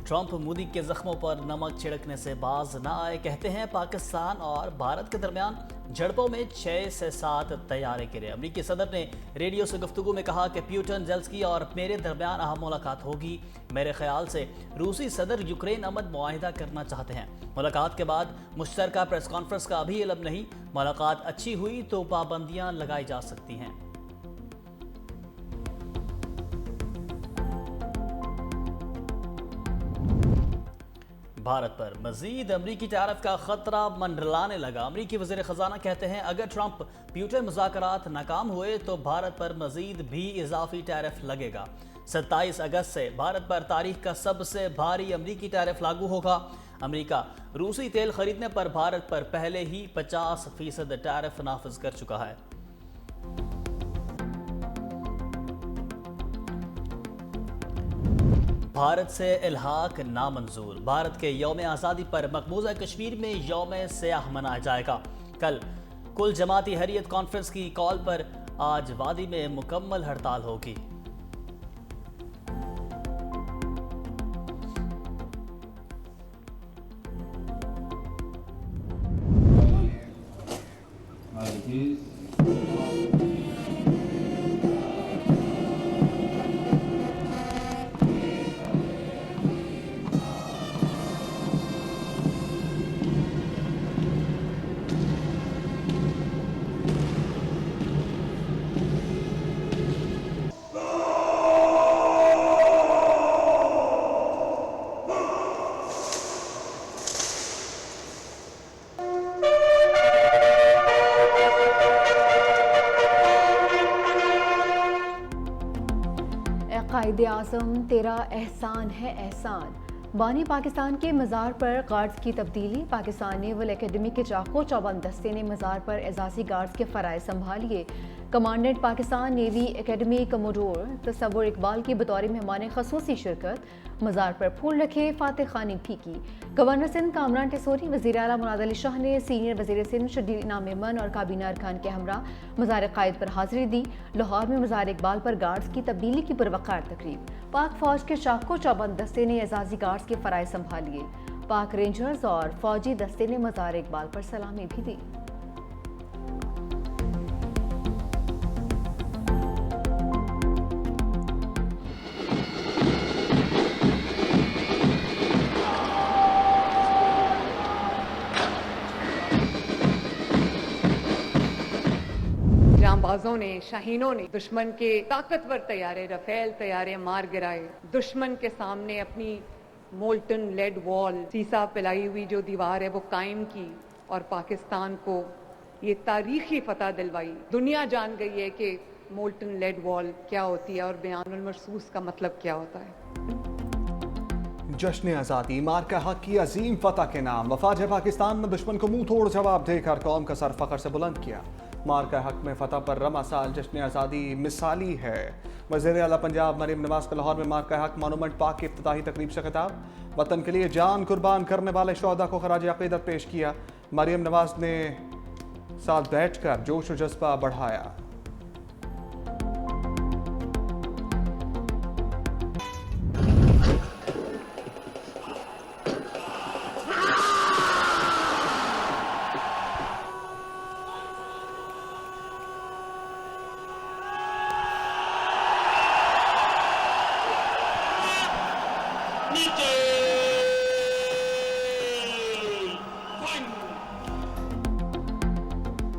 Trump Modi के जख्मों पर नमक छिड़कने से बाज न आए। कहते हैं पाकिस्तान और भारत के दरमियान झड़पों में 6 से 7 तैयारे गिरे। अमेरिकी सदर ने रेडियो से गुफ्तगू में कहा कि प्यूटन, जेलेंस्की और मेरे दरमियान अहम मुलाकात होगी। मेरे ख्याल से रूसी सदर यूक्रेन अमन मुआहिदा करना चाहते हैं। मुलाकात के बाद मुश्तरका प्रेस कॉन्फ्रेंस का अभी इल्म नहीं। मुलाकात अच्छी हुई तो पाबंदियां लगाई जा सकती हैं। भारत पर मजीद अमरीकी टैरिफ का खतरा मंडराने लगा। अमरीकी वज़ीर ख़जाना कहते हैं अगर ट्रंप प्यूटन मुज़ाकरात नाकाम हुए तो भारत पर मजीद भी इजाफी टैरिफ लगेगा। 27 अगस्त से भारत पर तारीख का सबसे भारी अमरीकी टैरिफ लागू होगा। अमरीका रूसी तेल खरीदने पर भारत पर पहले ही 50% टैरिफ नाफिज कर चुका है। भारत से इल्हाक नामंजूर। भारत के यौम आज़ादी पर मकबूजा कश्मीर में यौम सयाह मनाया जाएगा। कल कुल जमाती हरियत कॉन्फ्रेंस की कॉल पर आज वादी में मुकम्मल हड़ताल होगी। कायदे आज़म तेरा एहसान है एहसान। बानी पाकिस्तान के मज़ार पर गार्ड्स की तब्दीली। पाकिस्तान नेवल एकेडमी के चाको चौबंद दस्ते ने मज़ार पर एजाज़ी गार्ड्स के फ़राइज़ संभालिए। Commandant Pakistan navy academy commodore Tasawwur Iqbal की बतौर मेहमान ख़ुसूसी शिरकत। मज़ार पर फूल रखे, फातिह खानी भी की। गवर्नर सिंध कामरान टेसोरी, वज़ीर आला मुराद अली शाह ने सीनियर वज़ीर सिंध शदीद इनाम मेमन और काबीना अरकान के हमरा मज़ार क़ायद पर हाज़िरी दी। लाहौर में मज़ार इकबाल पर गार्ड्स की तब्दीली की पुरवक़ार तकरीब। पाक फ़ौज के चाको चौबंद दस्ते ने एजाज़ी गार्ड्स के फ़राइज़ संभालिए। पाक रेंजर्स और फ़ौजी दस्ते ने मज़ार इकबाल पर सलामी भी दी। जांबाजों ने, शाहीनों ने दुश्मन के ताकतवर तैयारे, रफेल तैयारे मार गिराए। दुश्मन के सामने अपनी मोल्टन लेड वॉल, सीसा पिलाई हुई जो दीवार है वो कायम की और पाकिस्तान को ये तारीखी फतह दिलवाई। दुनिया जान गई है कि मोल्टन लेड वॉल क्या होती है और बयानुल मरसूस का मतलब क्या होता है। जश्न आज़ादी, मार्का हक की अजीम फतह के नाम वफाज पाकिस्तान में दुश्मन को मुंह तोड़ जवाब देकर कौम का सर फख्र से बुलंद किया। मार्का हक में फतह पर रमा साल जश्न आज़ादी मिसाली है। वज़ीर आला पंजाब मरीम नवाज का लाहौर में मार्का हक मोनूमेंट पार्क की इफ्तिताही तकरीब से खिताब। वतन के लिए जान कुर्बान करने वाले शोहदा को खराज अक़ीदत पेश किया। मरीम नवाज ने साथ बैठकर जोश व जज्बा बढ़ाया।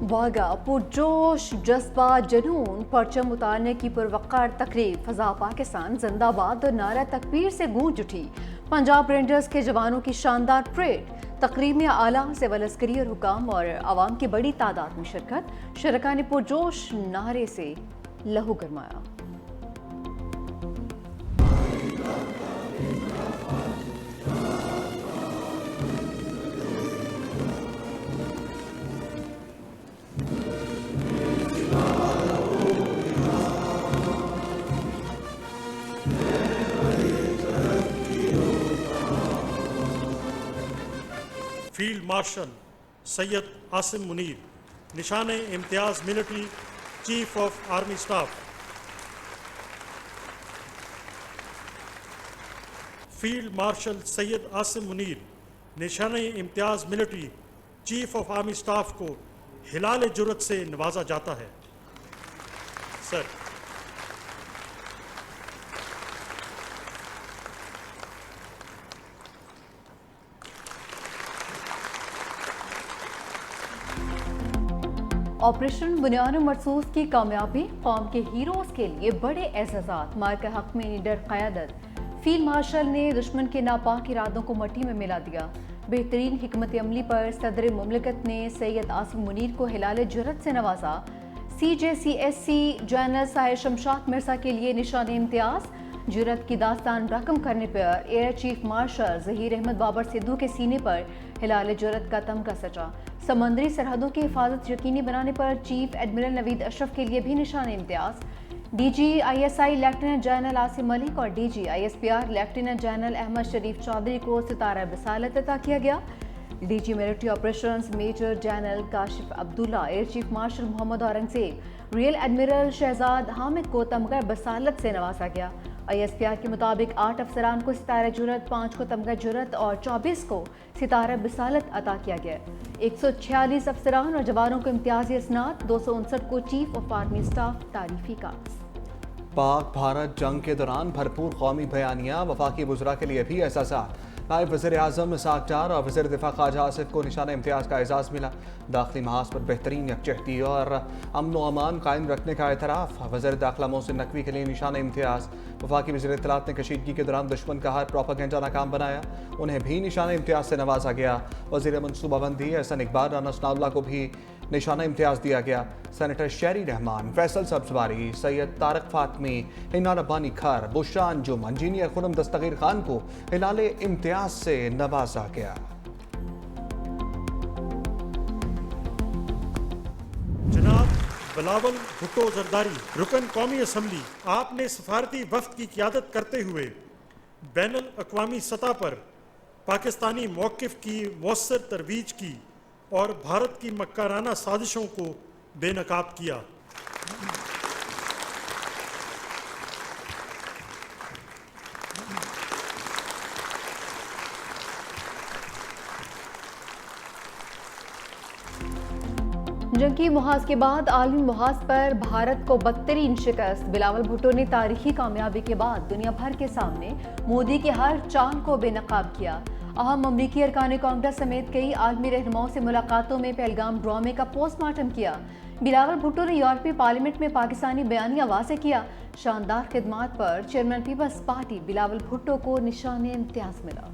वागा पुरजोश जज्बा जनून परचम उतारने की पुरवक़ार तकरीब। फ़ज़ा पाकिस्तान जिंदाबाद और नारा तकबीर से गूंज उठी। पंजाब रेंजर्स के जवानों की शानदार परेड। तकरीब में आला सिविल अस्करी और हुकाम और आवाम की बड़ी तादाद में शिरकत। शरका ने पुरजोश नारे से लहू गरमाया। फील्ड मार्शल सैयद आसिम मुनीर, निशान इम्तियाज military chief of army staff. Field marshal Syed Asim Munir निशाने इम्तियाज़ military chief of army staff को हिलाल जुर्रत से नवाजा जाता है। सर। ऑपरेशन बुनियाद मरसूस की कामयाबी कौम के हीरोज़ के लिए बड़े एजाज़ात। मार्का हक में निडर क़यादत। फील्ड मार्शल ने दुश्मन के नापाक इरादों को मट्टी में मिला दिया। बेहतरीन हिकमत अमली पर सदर मुमलिकत ने सैयद आसिम मुनीर को हिलाल जुर्रत से नवाजा। CJCSC जनरल साहिर शमशाद मिर्जा के लिए निशान इम्तियाज़। जुर्रत की दास्तान रकम करने पर air chief marshal Zaheer Ahmed Babar Sidhu के सीने पर हिलाल जुर्रत का तमगा सजा। समंदरी सरहदों की हिफाजत यकीनी बनाने पर चीफ एडमिरल नवीद अशरफ के लिए भी Nishan Imtiaz. DGISI lieutenant general Asim Malik और DGISPR lieutenant general Ahmed Sharif Chaudhry को सितारा बिसालत अता किया गया। DG military operations major general Kashif Abdullah, air chief marshal Mohammad Aurangzeb, rear admiral Shahzad Hamid को तमगा बसालत से नवाजा गया। ISPR के मुताबिक 8 अफसरान को सितारा जुर्रत, 5 को तमगा जुर्रत और 24 को सितारा बिसालत अता किया गया। 146 अफसरान और जवानों को इम्तियाजी इसनाद, 259 को चीफ ऑफ आर्मी स्टाफ तारीफी कार्ड्स। पाक भारत जंग के दौरान भरपूर कौमी बयानिया, वफाकी वज़रा के लिए भी एहसास। नायब वज़ीर आज़म इसहाक़ डार और वज़ीर दिफ़ा ख्वाजा आसिफ को निशान इम्तियाज़ का एजाज़ मिला। दाखिली महाज पर बेहतरीन यकजहती और अमन व अमान कायम रखने का एतराफ़। वज़ीर दाखिला मोहसिन नकवी के लिए निशान इम्तियाज़। वफाकी वज़ीर इत्तलात ने कशीदगी के दौरान दुश्मन का हर प्रोपेगेंडा नाकाम बनाया, उन्हें भी निशान इम्तियाज़ से नवाजा गया। वज़ीर मनसूबाबंदी एहसन इकबाल राना सनाउल्लाह को भी निशाना इम्तियाज़ दिया गया। सेनेटर शेरी रहमान, फैसल सब्ज़वारी, सैयद तारक फातमी, हिना रब्बानी खर, बुशरा अंजुम, इंजीनियर खुरम दस्तगीर खान को हिलाल इम्तियाज़ से नवाजा गया। जनाब बिलावल भुट्टो जरदारी, रुकन कौमी असम्बली, आपने सफारती वफ्द की क़ियादत करते हुए बैनुल अक़वामी सतह पर पाकिस्तानी मौक़िफ़ की मौसर तरवीज की और भारत की मक्काराना साजिशों को बेनकाब किया। जंगी मुहाज के बाद आलमी मुहाज पर भारत को बदतरीन शिकस्त। बिलावल भुट्टो ने तारीखी कामयाबी के बाद दुनिया भर के सामने मोदी के हर चांद को बेनकाब किया। अहम अमरीकी अरकान कांग्रेस समेत कई आलमी रहनुमाओं से मुलाकातों में पहलगाम ड्रामे का पोस्टमार्टम किया। बिलावल भुट्टो ने यूरोपीय पार्लियामेंट में पाकिस्तानी बयानिया वाज़े किया। शानदार खिदमात पर चेयरमैन पीपल्स पार्टी बिलावल भुट्टो को निशान इम्तियाज़ मिला।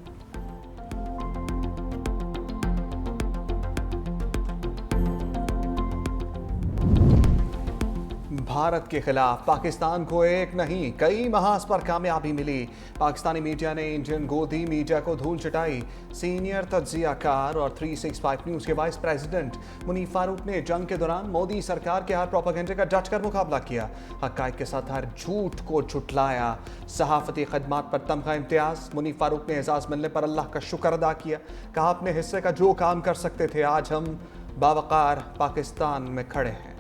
भारत के खिलाफ पाकिस्तान को एक नहीं कई महाज पर कामयाबी मिली। पाकिस्तानी मीडिया ने इंडियन गोदी मीडिया को धूल चटाई। सीनियर तज्जियाकार और 365 न्यूज़ के वाइस प्रेसिडेंट मुनीफ फारूक ने जंग के दौरान मोदी सरकार के हर प्रोपेगेंडे का डट कर मुकाबला किया। हक़ाइक़ के साथ हर झूठ को झुठलाया। सहाफ़ती खदमात पर तमगा इम्तियाज़। मुनीफ फारूक ने एजाज़ मिलने पर अल्लाह का शुक्र अदा किया। कहा अपने हिस्से का जो काम कर सकते थे आज हम बावकार पाकिस्तान में खड़े हैं।